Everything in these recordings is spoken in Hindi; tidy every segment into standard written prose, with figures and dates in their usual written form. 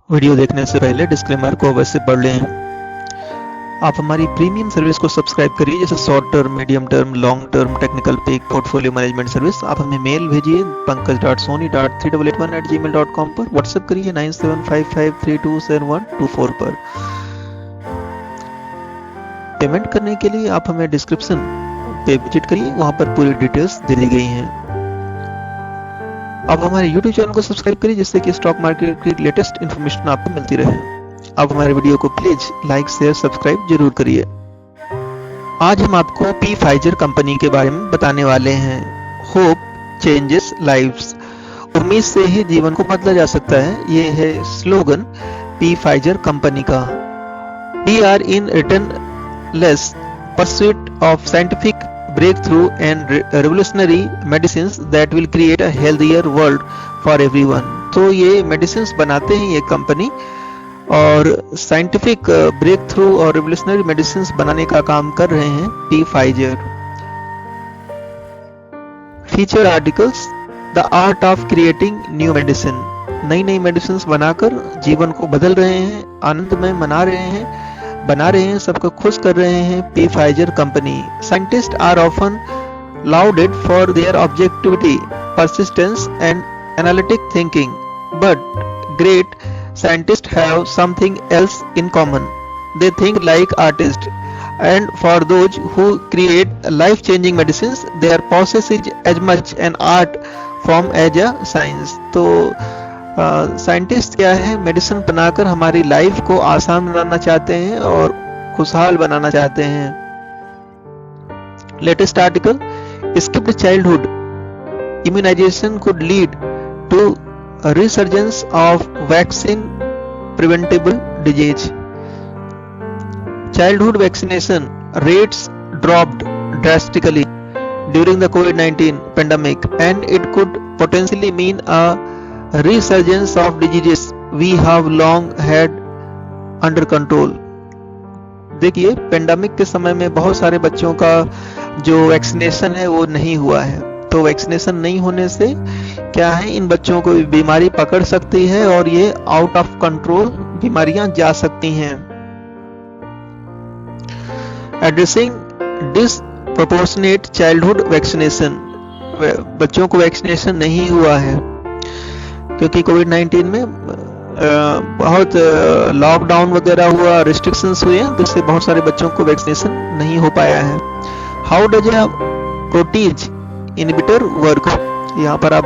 वीडियो देखने से पहले डिस्क्लेमर को अवश्य पढ़ लें। आप हमारी प्रीमियम सर्विस को सब्सक्राइब करिए, जैसे short term, medium term, long term, technical pick, portfolio management service. आप हमें मेल भेजिए pankaj.soni.3881@gmail.com पर। व्हाट्सएप करिए 9755327124 पर। पेमेंट करने के लिए आप हमें डिस्क्रिप्शन पे विजिट करिए, वहां पर पूरी डिटेल्स दे दी गई हैं। आप हमारे YouTube चैनल को सब्सक्राइब करिए, जिससे कि स्टॉक मार्केट की लेटेस्ट इन्फॉर्मेशन आपको मिलती रहे। आप हमारे वीडियो को प्लीज लाइक, शेयर, सब्सक्राइब जरूर करिए। आज हम आपको पी फाइजर कंपनी के बारे में बताने वाले हैं। होप चेंजेस लाइव्स, उम्मीद से ही जीवन को बदला जा सकता है, ये है स्लोगन पी फाइजर कंपनी का। We are in relentless pursuit of scientific breakthrough and revolutionary medicines that will create a healthier world for everyone। तो ये मेडिसिन बनाते हैं ये कंपनी, और साइंटिफिक ब्रेक थ्रू और रेवोल्यूशनरी मेडिसिन बनाने का काम कर रहे हैं P Pfizer. Feature articles, the art of creating new medicine, नई नई मेडिसिन बनाकर जीवन को बदल रहे हैं, आनंदमय बना रहे हैं, सबको खुश कर रहे हैं Pfizer company. Scientist are often lauded for their objectivity, persistence and analytic thinking, but great scientists have something else in common. They think like artists, and for those who create life-changing medicines, their process is as much an art form as a science। तो साइंटिस्ट क्या है, मेडिसिन बनाकर हमारी लाइफ को आसान बनाना चाहते हैं और खुशहाल बनाना चाहते हैं। Latest article, skipped childhood immunization could lead to a resurgence of vaccine preventable disease। Childhood vaccination rates dropped drastically during the COVID-19 pandemic, and it could potentially mean a resurgence of diseases we have long had under control। देखिए, पेंडेमिक के समय में बहुत सारे बच्चों का जो वैक्सीनेशन है वो नहीं हुआ है, तो वैक्सीनेशन नहीं होने से क्या है, इन बच्चों को बीमारी पकड़ सकती है और ये आउट ऑफ कंट्रोल बीमारियां जा सकती हैं। एड्रेसिंग डिसप्रोपोर्शनेट चाइल्डहुड वैक्सीनेशन, बच्चों को वैक्सीनेशन नहीं हुआ है क्योंकि कोविड-19 में बहुत लॉकडाउन वगैरह हुआ, रिस्ट्रिक्शंस हुए हैं, जिससे बहुत सारे बच्चों को वैक्सीनेशन नहीं हो पाया है। How does a proteases inhibitor work, यहाँ पर आप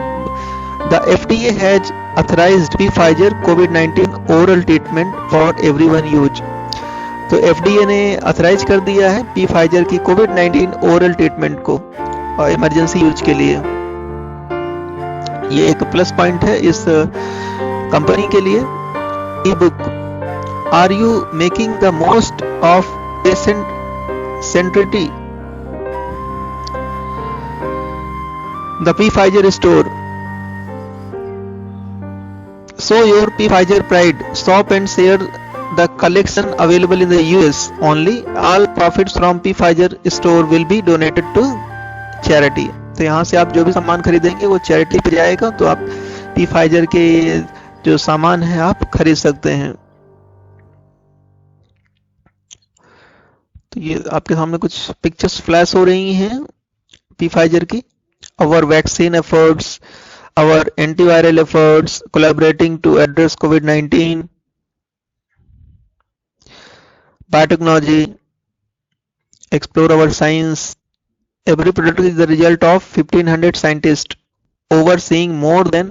The FDA has authorized Pfizer COVID-19 oral treatment for everyone use। तो FDA ने ऑथराइज कर दिया है Pfizer की COVID-19 ओरल ट्रीटमेंट को और इमरजेंसी यूज के लिए। ये एक प्लस पॉइंट है इस कंपनी के लिए। E book, are you making the most of patient centricity, the Pfizer store, show your Pfizer pride, shop and share the collection available in the US only। All profits from Pfizer store will be donated to charity। तो यहाँ से आप जो भी सामान खरीदेंगे वो चैरिटी पे जाएगा, तो आप Pfizer के जो सामान है आप खरीद सकते हैं। तो ये आपके सामने कुछ पिक्चर्स फ्लैश हो रही हैं Pfizer की। Our vaccine efforts, our antiviral efforts, collaborating to address COVID-19, biotechnology, explore our science। Every product is the result of 1500 scientists overseeing more than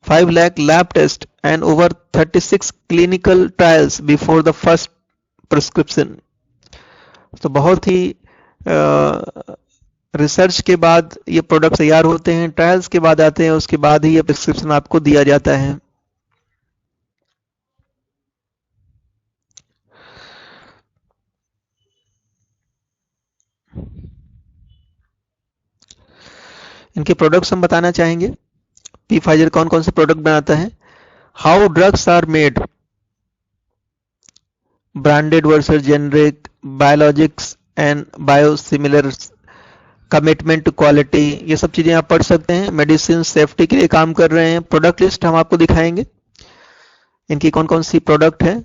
5 lakh lab tests and over 36 clinical trials before the first prescription। तो बहुत ही रिसर्च के बाद ये प्रोडक्ट तैयार होते हैं, ट्रायल्स के बाद आते हैं, उसके बाद ही ये प्रिस्क्रिप्शन आपको दिया जाता है। इनके प्रोडक्ट्स हम बताना चाहेंगे, पी फाइजर कौन कौन से प्रोडक्ट बनाता है। How drugs are made, branded versus generic, biologics and biosimilars, commitment to quality, ये सब चीजें आप पढ़ सकते हैं। मेडिसिन सेफ्टी के लिए काम कर रहे हैं। प्रोडक्ट लिस्ट हम आपको दिखाएंगे। इनकी कौन कौन सी प्रोडक्ट है।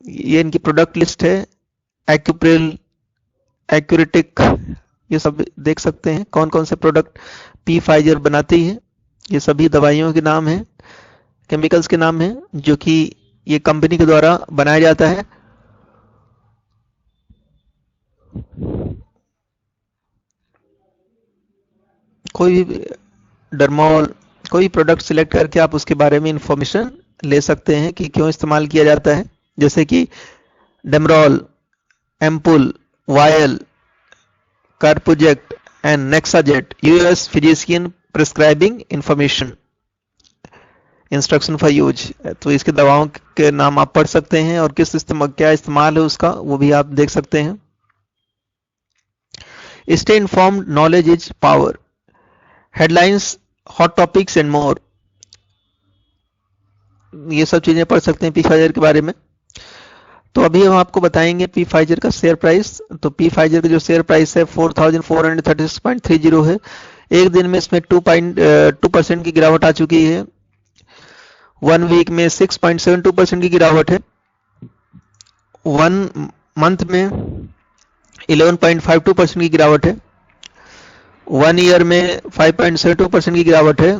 ये इनकी प्रोडक्ट लिस्ट है। एक्यूप्रिल, एक्यूरेटिक, ये सब देख सकते हैं कौन कौन से प्रोडक्ट पी फाइजर बनाती है। ये सभी दवाइयों के नाम हैं, केमिकल्स के नाम हैं जो कि ये कंपनी के द्वारा बनाया जाता है। कोई भी डर्मोल, कोई प्रोडक्ट सिलेक्ट करके आप उसके बारे में इंफॉर्मेशन ले सकते हैं कि क्यों इस्तेमाल किया जाता है, जैसे कि Demerol, ampule, vial, Carpuject and Nexajet. US physician prescribing information, instruction for use. तो इसके दवाओं के नाम आप पढ़ सकते हैं और किस क्या इस्तेमाल है उसका वो भी आप देख सकते हैं। Stay informed, knowledge is power. Headlines, hot topics and more, ये सब चीजें पढ़ सकते हैं पी फाइजर के बारे में। तो अभी हम आपको बताएंगे पी फाइजर का शेयर प्राइस। तो पी फाइजर का जो शेयर प्राइस है 4436.30 है। एक दिन में इसमें 2% की गिरावट आ चुकी है। 1 वीक में 6.72% की गिरावट है। 1 मंथ में 11.52% की गिरावट है। 1 ईयर में 5.72% की गिरावट है।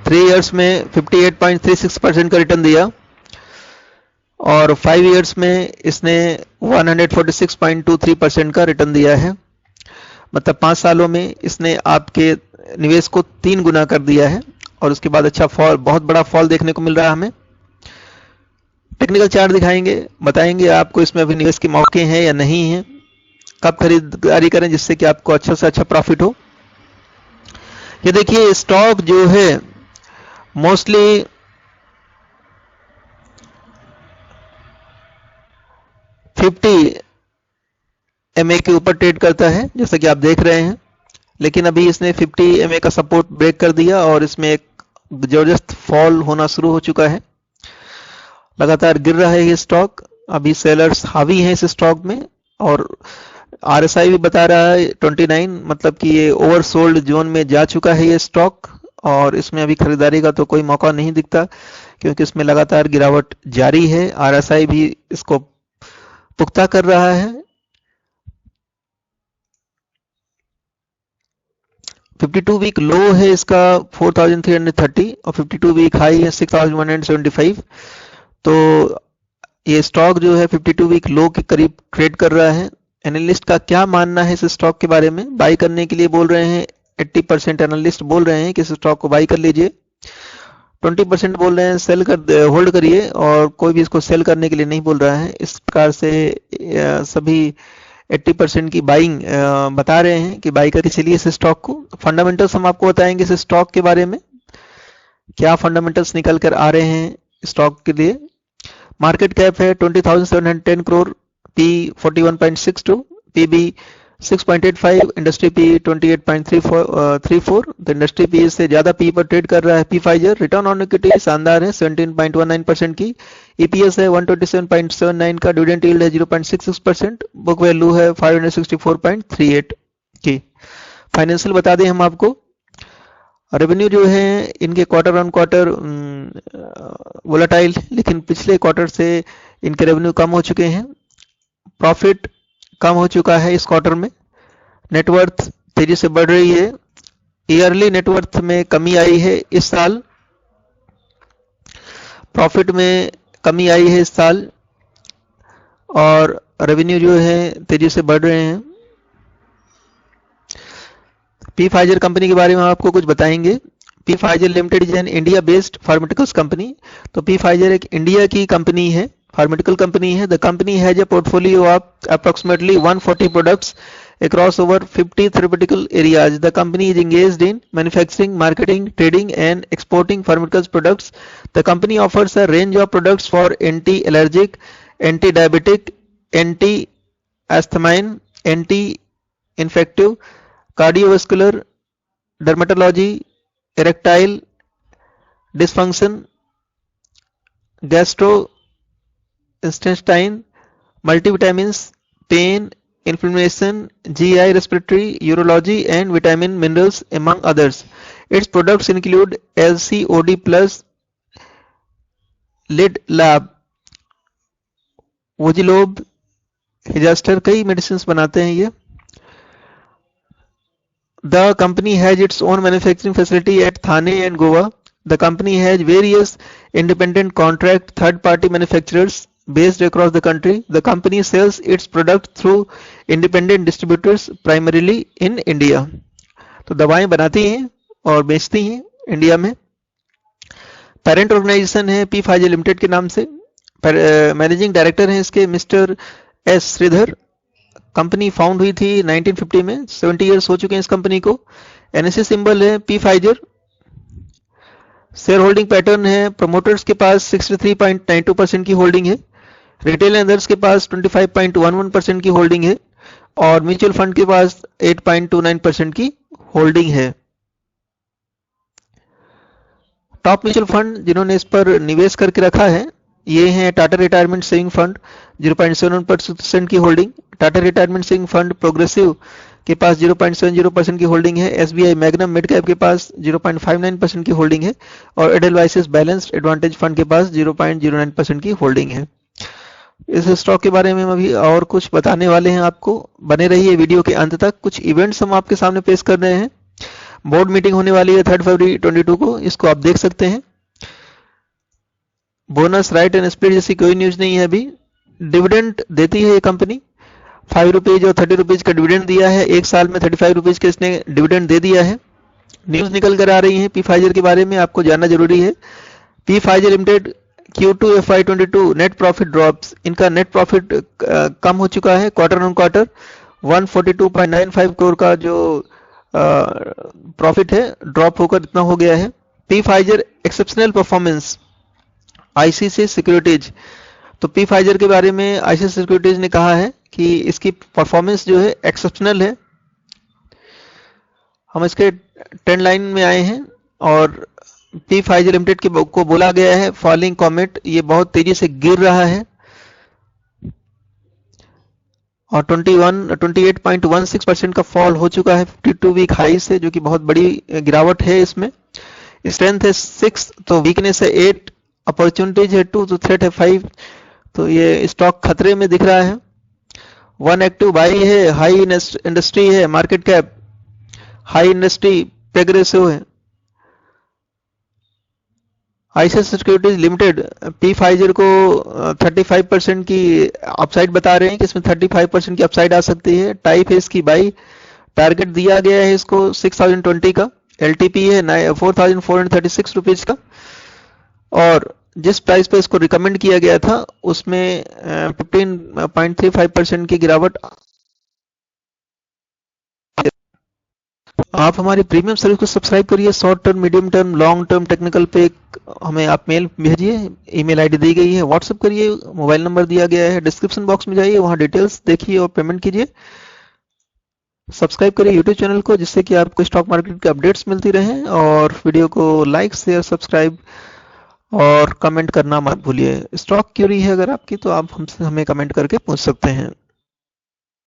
3 इयर्स में 58.36% का रिटर्न दिया और 5 इयर्स में इसने 146.23% का रिटर्न दिया है। मतलब 5 सालों में इसने आपके निवेश को 3 गुना कर दिया है और उसके बाद अच्छा फॉल, बहुत बड़ा फॉल देखने को मिल रहा है हमें। टेक्निकल चार्ट दिखाएंगे, बताएंगे आपको इसमें अभी निवेश के मौके हैं या नहीं है, कब खरीदारी करें जिससे कि आपको अच्छा से अच्छा प्रॉफिट हो। ये देखिए स्टॉक जो है मोस्टली 50 MA के ऊपर ट्रेड करता है जैसा कि आप देख रहे हैं, लेकिन अभी इसने 50 MA का सपोर्ट ब्रेक कर दिया और इसमें एक जबरदस्त फॉल होना शुरू हो चुका है। लगातार गिर रहा है ये स्टॉक। अभी सेलर्स हावी हैं इस स्टॉक में और RSI भी बता रहा है 29, मतलब कि ये ओवरसोल्ड जोन में जा चुका है ये स्टॉक और इसमें अभी खरीदारी का तो कोई मौका नहीं दिखता क्योंकि इसमें लगातार गिरावट जारी है। RSI भी इसको पुख्ता कर रहा है। 52 वीक लो है इसका 4330 और 52 वीक हाई है 6175। तो ये स्टॉक जो है 52 वीक लो के करीब ट्रेड कर रहा है। एनालिस्ट का क्या मानना है इस स्टॉक के बारे में? बाई करने के लिए बोल रहे हैं 80% एनालिस्ट बोल रहे हैं कि इस स्टॉक को बाई कर लीजिए। 20% बोल रहे हैं सेल कर, होल्ड करिए और कोई भी इसको सेल करने के लिए नहीं बोल रहा है। इस प्रकार से सभी 80% की बाइंग बता रहे हैं कि बाई करके चलिए इस स्टॉक को। फंडामेंटल्स हम आपको बताएंगे इस स्टॉक के बारे में, क्या फंडामेंटल्स निकल कर आ रहे हैं स्टॉक के लिए। मार्केट कैप है 20,710 crore, P 41.62, PB 6.85, industry P 28.34। तो इंडस्ट्री पी से ज्यादा पी पर ट्रेड कर रहा है P Pfizer. Return on equity शानदार है 17.19% की। ईपीएस है 127.79 का। डिविडेंड यील्ड है 0.66%। बुक वैल्यू है 564.38 की। फाइनेंशियल बता दें हम आपको, रेवेन्यू जो है इनके क्वार्टर ऑन क्वार्टर वोलेटाइल, लेकिन पिछले क्वार्टर से इनके रेवेन्यू कम हो चुके हैं। प्रॉफिट कम हो चुका है इस क्वार्टर में। नेटवर्थ तेजी से बढ़ रही है। ईयरली नेटवर्थ में कमी आई है इस साल। प्रॉफिट में कमी आई है इस साल और रेवेन्यू जो है तेजी से बढ़ रहे हैं। पी फाइजर कंपनी के बारे में आपको कुछ बताएंगे। P Pfizer limited is an India based pharmaceuticals company. तो पी फाइजर एक इंडिया की कंपनी है, फार्मास्यूटिकल कंपनी है। The company has a portfolio of approximately 140 products across over 50 therapeutical areas. The company is engaged in manufacturing, marketing, trading and exporting pharmaceuticals products. The company offers a range of products for anti-allergic, anti-diabetic, anti-asthmine, anti-infective, cardiovascular, dermatology, erectile dysfunction, gastrointestinal, multivitamins, pain inflammation, GI, respiratory, urology, and vitamin minerals, among others. Its products include LCOD plus, Lid Lab, Wogilob, Hijaster, कई medicines बनाते हैं ये. The company has its own manufacturing facility at Thane and Goa. The company has various independent contract third-party manufacturers based across the country. The company sells its product through independent distributors primarily in India. तो दवाएं बनाती हैं और बेचती हैं इंडिया में. पेरेंट ऑर्गेनाइजेशन है पी फाइजर लिमिटेड के नाम से. मैनेजिंग डायरेक्टर हैं इसके mister S Sridhar. Company found हुई थी 1950 में. 70 इयर्स हो चुके हैं इस कंपनी को. एनएससी सिंबल है P Pfizer. Share holding pattern है, प्रमोटर्स के पास 63.92% की होल्डिंग है, रिटेल एंडर्स के पास 25.11% की होल्डिंग है और म्यूचुअल फंड के पास 8.29% की होल्डिंग है. टॉप म्यूचुअल फंड जिन्होंने इस पर निवेश करके रखा है ये हैं टाटा रिटायरमेंट सेविंग फंड 0.71% की holding, Tata retirement saving fund progressive के पास 0.70% की होल्डिंग है, एसबीआई मैग्नम मिड कैप के पास 0.59% की होल्डिंग है और एडेलवाइसिस बैलेंस्ड एडवांटेज फंड के पास 0.09% की होल्डिंग है. इस स्टॉक के बारे में हम अभी और कुछ बताने वाले हैं आपको. बने रहिए वीडियो के अंत तक. कुछ इवेंट्स हम आपके सामने पेश कर रहे हैं. बोर्ड मीटिंग होने वाली है 3 फरवरी 2022 को, इसको आप देख सकते हैं. बोनस राइट एंड स्प्लिट जैसी कोई न्यूज नहीं है अभी. डिविडेंड देती है ये कंपनी, 5 रुपीज और 30 रुपीज का डिविडेंड दिया है. एक साल में 35 रुपीज का इसने डिविडेंड दे दिया है. न्यूज निकल कर आ रही है पी फाइजर के बारे में, आपको जानना जरूरी है. P Pfizer limited Q2 FY22 net profit drops. इनका नेट प्रॉफिट कम हो चुका है क्वार्टर ऑन क्वार्टर. 142.95 करोड़ का जो प्रॉफिट है ड्रॉप होकर इतना हो गया है. P Pfizer exceptional performance ICC securities. तो पी फाइजर के बारे में आईसीसी सिक्योरिटीज ने कहा है कि इसकी परफॉर्मेंस जो है एक्सेप्शनल है. हम इसके ट्रेंड लाइन में आए हैं और पी फाइजर लिमिटेड को बोला गया है फॉलिंग कॉमेट, ये बहुत तेजी से गिर रहा है और 28.16% का फॉल हो चुका है 52 वीक हाई से, जो कि बहुत बड़ी गिरावट है. इसमें स्ट्रेंथ है 6, तो वीकनेस है 8, अपॉर्चुनिटीज है 2, तो थ्रेट है 5. तो ये स्टॉक खतरे में दिख रहा है. 1 एक्टिव बाई है, हाई इंडस्ट्री है, market cap high industry PEG ratio है. ICICI securities limited Pfizer को 35% की अपसाइड बता रहे हैं कि इसमें 35% की अपसाइड आ सकती है. टाइप है इसकी बाई. टारगेट दिया गया है इसको 6020 का. एलटीपी है 4436 रुपीज का और जिस प्राइस पे इसको रिकमेंड किया गया था उसमें 15.35% की गिरावट. आप हमारी प्रीमियम सर्विस को सब्सक्राइब करिए. Short term, medium term, long term technical पे हमें आप मेल भेजिए. ईमेल आईडी दी गई है. व्हाट्सएप करिए, मोबाइल नंबर दिया गया है. डिस्क्रिप्शन बॉक्स में जाइए, वहां डिटेल्स देखिए और पेमेंट कीजिए. सब्सक्राइब करिए यूट्यूब चैनल को जिससे कि आपको स्टॉक मार्केट के अपडेट्स मिलती रहें और वीडियो को लाइक शेयर सब्सक्राइब और कमेंट करना मत भूलिए. स्टॉक क्यूरी है अगर आपकी तो आप हमसे हमें कमेंट करके पूछ सकते हैं.